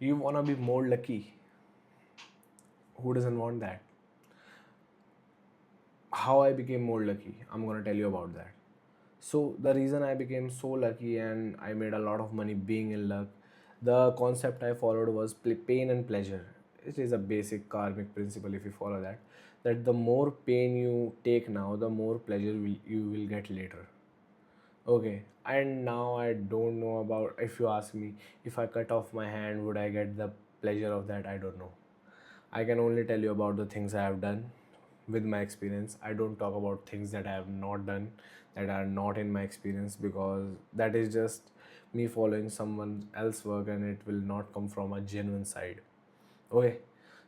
You wanna be more lucky. Who doesn't want that? How I became more lucky, I'm gonna tell you about that. So the reason I became so lucky and I made a lot of money being in luck, the concept I followed was pain and pleasure. It is a basic karmic principle if you follow that. That the more pain you take now, the more pleasure you will get later. Okay, and now I don't know about, if you ask me, if I cut off my hand, would I get the pleasure of that? I don't know. I can only tell you about the things I have done with my experience. I don't talk about things that I have not done, that are not in my experience, because that is just me following someone else's work and it will not come from a genuine side. Okay,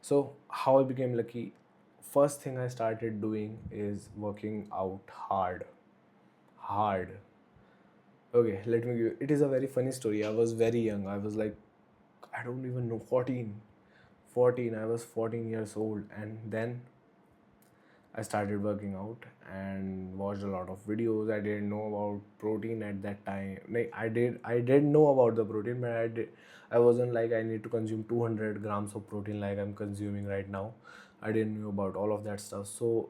so how I became lucky? First thing I started doing is working out hard. Hard. Okay, let me give you. It is a very funny story. I was very young. I was like, I don't even know, 14. 14. I was 14 years old. And then I started working out and watched a lot of videos. I didn't know about protein at that time. Like I did know about the protein, but I wasn't like I need to consume 200 grams of protein like I'm consuming right now. I didn't know about all of that stuff. So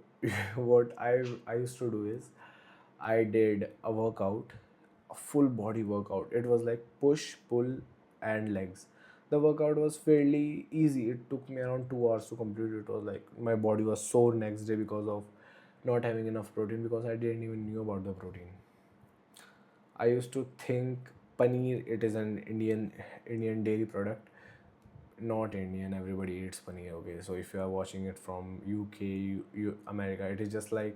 what I used to do is I did a workout, a full body workout. It was like push, pull, and legs. The workout was fairly easy. It took me around 2 hours to complete. It was like my body was sore next day because of not having enough protein, because I didn't even knew about the protein. I used to think paneer, it is an Indian dairy product. Not Indian, everybody eats paneer. Okay, so if you are watching it from UK, America, it is just like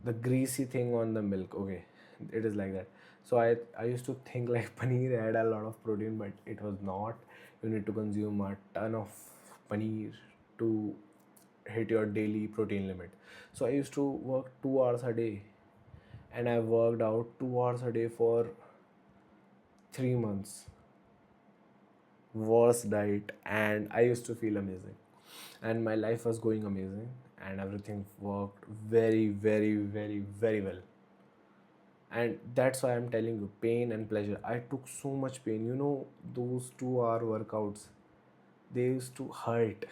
the greasy thing on the milk. Okay, it is like that. So I used to think like paneer had a lot of protein, but it was not. You need to consume a ton of paneer to hit your daily protein limit. So I used to work 2 hours a day, and I worked out 2 hours a day for 3 months. Worst diet, and I used to feel amazing, and my life was going amazing, and everything worked very, very, very, very well. And that's why I'm telling you, pain and pleasure. I took so much pain, those 2 hour workouts, they used to hurt.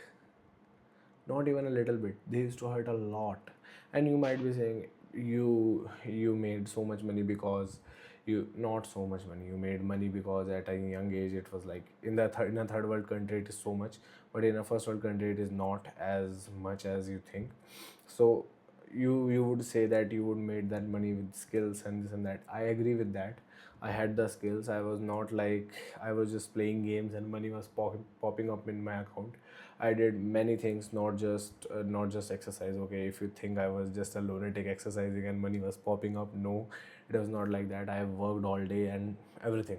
Not even a little bit, they used to hurt a lot. And you might be saying, you made so much money because you not so much money, you made money because at a young age it was like in a third world country it is so much, but in a first world country it is not as much as you think. So you would say that you would made that money with skills and this and that. I agree with that. I had the skills. I was not like I was just playing games and money was popping up in my account. I did many things, not just exercise. Okay, if you think I was just a lunatic exercising and money was popping up, no, it was not like that. I have worked all day and everything.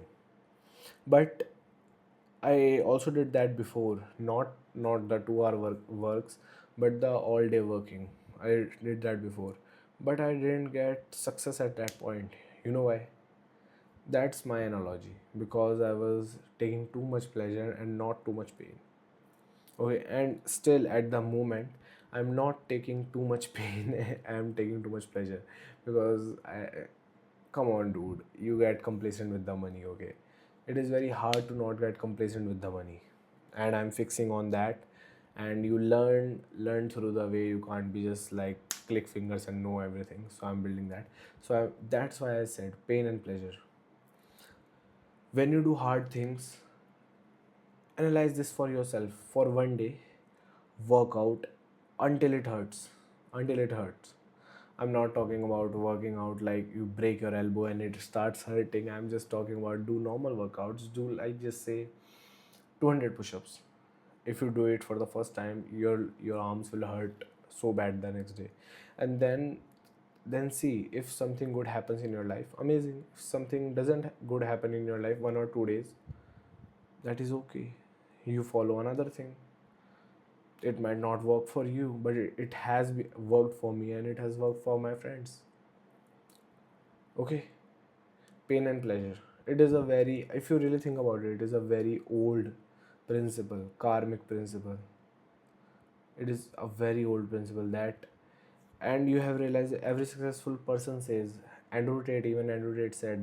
But I also did that before, not the 2 hour works, but the all day working. I did that before, but I didn't get success at that point. You know why? That's my analogy, because I was taking too much pleasure and not too much pain. Okay, and still at the moment, I'm not taking too much pain. I'm taking too much pleasure, because come on, dude, you get complacent with the money. Okay, it is very hard to not get complacent with the money, and I'm fixing on that. And you learn through the way. You can't be just like click fingers and know everything. So I'm building that. That's why I said pain and pleasure. When you do hard things, analyze this for yourself for one day. Work out until it hurts. Until it hurts. I'm not talking about working out like you break your elbow and it starts hurting. I'm just talking about do normal workouts. Do, like, just say 200 push-ups. If you do it for the first time, your arms will hurt so bad the next day. And then see, if something good happens in your life, amazing. If something doesn't good happen in your life, 1 or 2 days, that is okay. You follow another thing. It might not work for you, but it has worked for me, and it has worked for my friends. Okay, pain and pleasure. It is a very, if you really think about it, it is a very old principle, karmic principle. It is a very old principle that, and you have realized that every successful person says, Andrew Tate said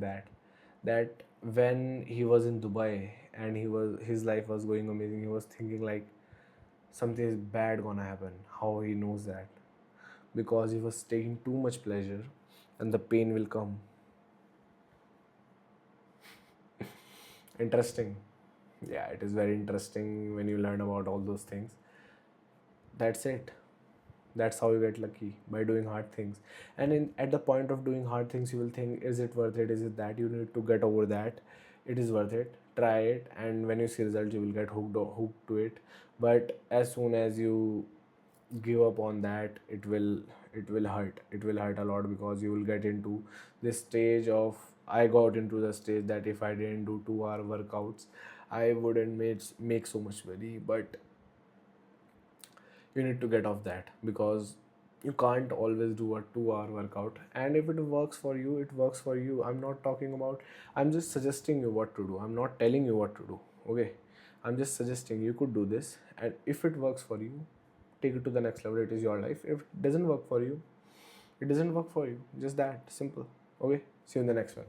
that when he was in Dubai and his life was going amazing, he was thinking like something is bad gonna happen. How he knows that? Because he was taking too much pleasure, and the pain will come. Interesting. Yeah, it is very interesting when you learn about all those things. That's it. That's how you get lucky, by doing hard things. And at the point of doing hard things, you will think, is it worth it? Is it that? You need to get over that. It is worth it. Try it, and when you see results, you will get hooked to it. But as soon as you give up on that, it will hurt. It will hurt a lot, because you will get into this stage of, I got into the stage that if I didn't do 2 hour workouts, I wouldn't make so much money. But you need to get off that, because you can't always do a 2 hour workout. And if it works for you, it works for you. I'm just suggesting you what to do. I'm not telling you what to do. Okay, I'm just suggesting you could do this, and if it works for you, take it to the next level. It is your life. If it doesn't work for you, it doesn't work for you. Just that simple. Okay, see you in the next one.